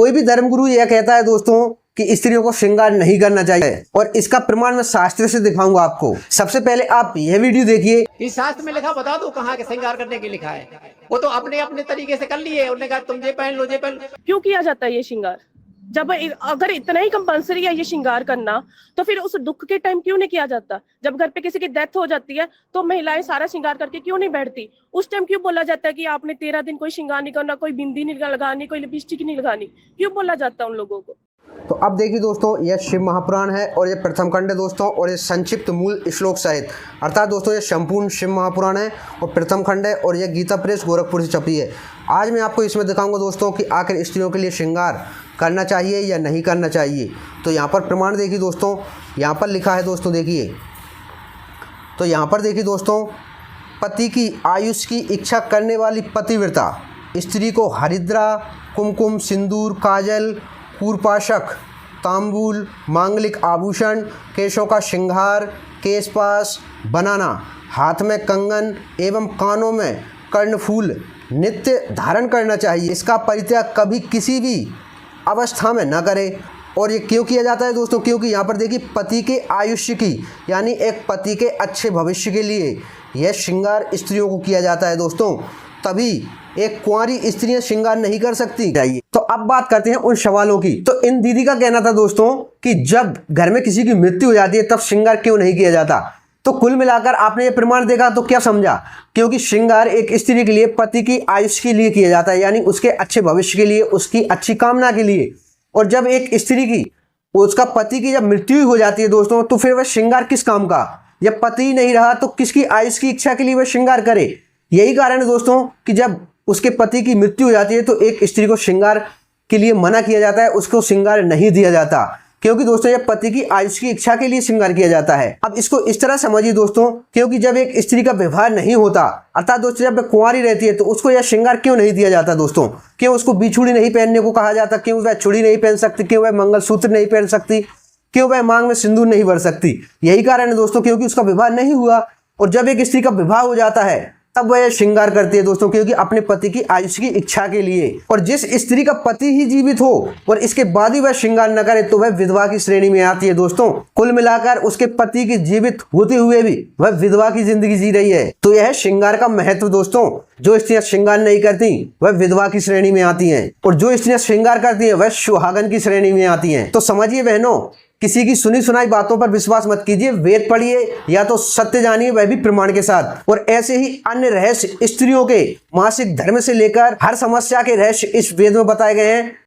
कोई भी धर्मगुरु यह कहता है दोस्तों कि स्त्रियों को श्रृंगार नहीं करना चाहिए, और इसका प्रमाण मैं शास्त्र से दिखाऊंगा आपको। सबसे पहले आप यह वीडियो देखिए। इस शास्त्र में लिखा बता दो कहाँ के श्रृंगार करने के लिखा है? वो तो अपने अपने तरीके से कर लिए, उन्होंने कहा तुम ये पहन लो ये पहन लो। क्यों किया जाता है ये श्रृंगार? जब अगर इतना ही कंपल्सरी है ये श्रृंगार करना, तो फिर उस दुख के टाइम क्यों नहीं किया जाता? जब घर पे किसी की डेथ हो जाती है तो महिलाएं सारा श्रृंगार करके क्यों नहीं बैठती? उस टाइम क्यों बोला जाता है कि आपने 13 दिन कोई श्रृंगार नहीं करना, कोई बिंदी नहीं लगानी, कोई लिपस्टिक नहीं लगानी? क्यों बोला जाता है उन लोगों को? तो अब देखिए दोस्तों, यह शिव महापुराण है और यह प्रथम खंड है दोस्तों, और ये संक्षिप्त मूल श्लोक सहित, अर्थात दोस्तों ये संपूर्ण शिव महापुराण है और प्रथम खंड है, और यह गीता प्रेस गोरखपुर से छपी है। आज मैं आपको इसमें दिखाऊंगा दोस्तों कि आखिर स्त्रियों के लिए श्रृंगार करना चाहिए या नहीं करना चाहिए। तो यहाँ पर प्रमाण देखिए दोस्तों, यहाँ पर लिखा है दोस्तों, देखिए तो यहाँ पर देखिए दोस्तों, पति की आयुष की इच्छा करने वाली पतिव्रता स्त्री को हरिद्रा, कुमकुम, सिंदूर, काजल, पूर्पाशक, तांबूल, मांगलिक आभूषण, केशों का श्रृंगार, केशपाश बनाना, हाथ में कंगन एवं कानों में कर्णफूल नित्य धारण करना चाहिए। इसका परित्याग कभी किसी भी अवस्था में न करे। और ये क्यों किया जाता है दोस्तों? क्योंकि यहाँ पर देखिए पति के आयुष्य की, यानी एक पति के अच्छे भविष्य के लिए यह श्रृंगार स्त्रियों को किया जाता है दोस्तों। तभी एक कुंवारी स्त्रियां श्रृंगार नहीं कर सकती चाहिए। तो अब बात करते हैं उन सवालों की। तो इन दीदी का कहना था दोस्तों कि जब घर में किसी की मृत्यु हो जाती है तब श्रृंगार क्यों नहीं किया जाता। तो कुल मिलाकर आपने ये प्रमाण देखा तो क्या समझा? क्योंकि श्रृंगार एक स्त्री के लिए पति की आयुष के लिए किया जाता है, यानी उसके अच्छे भविष्य के लिए, उसकी अच्छी कामना के लिए। और जब एक स्त्री की, उसका पति की जब मृत्यु हो जाती है दोस्तों, तो फिर वह श्रृंगार किस काम का? जब पति ही नहीं रहा तो किसकी आयुष की इच्छा के लिए वह श्रृंगार करे? यही कारण है दोस्तों कि जब उसके पति की मृत्यु हो जाती है तो एक स्त्री को श्रृंगार के लिए मना किया जाता है, उसको श्रृंगार नहीं दिया जाता। क्योंकि दोस्तों यह पति की आयुष की इच्छा के लिए श्रृंगार किया जाता है। अब इसको इस तरह समझिए दोस्तों, क्योंकि जब एक स्त्री का विवाह नहीं होता, अर्थात दोस्तों जब वह कुंवारी रहती है, तो उसको यह श्रृंगार क्यों नहीं दिया जाता दोस्तों? क्यों उसको बिछुड़ी नहीं पहनने को कहा जाता? क्यों वह चूड़ी नहीं पहन सकती? क्यों वह मंगलसूत्र नहीं पहन सकती? क्यों वह मांग में सिंदूर नहीं भर सकती? यही कारण है दोस्तों, क्योंकि उसका विवाह नहीं हुआ। और जब एक स्त्री का विवाह हो जाता है तब वह श्रृंगार करती है दोस्तों, क्योंकि अपने पति की आयुष की इच्छा के लिए। और जिस स्त्री का पति ही जीवित हो और इसके बाद ही वह श्रृंगार न करे तो वह विधवा की श्रेणी में आती है दोस्तों। कुल मिलाकर उसके पति के जीवित होते हुए भी वह विधवा की जिंदगी जी रही है। तो यह श्रृंगार का महत्व दोस्तों। जो स्त्रियां श्रृंगार नहीं करती वह विधवा की श्रेणी में आती हैं, और जो स्त्रियां श्रृंगार करती हैं वह सुहागन की श्रेणी में आती हैं। तो समझिए बहनों, किसी की सुनी सुनाई बातों पर विश्वास मत कीजिए, वेद पढ़िए या तो सत्य जानिए, वह भी प्रमाण के साथ। और ऐसे ही अन्य रहस्य स्त्रियों के मासिक धर्म से लेकर हर समस्या के रहस्य इस वेद में बताए गए हैं।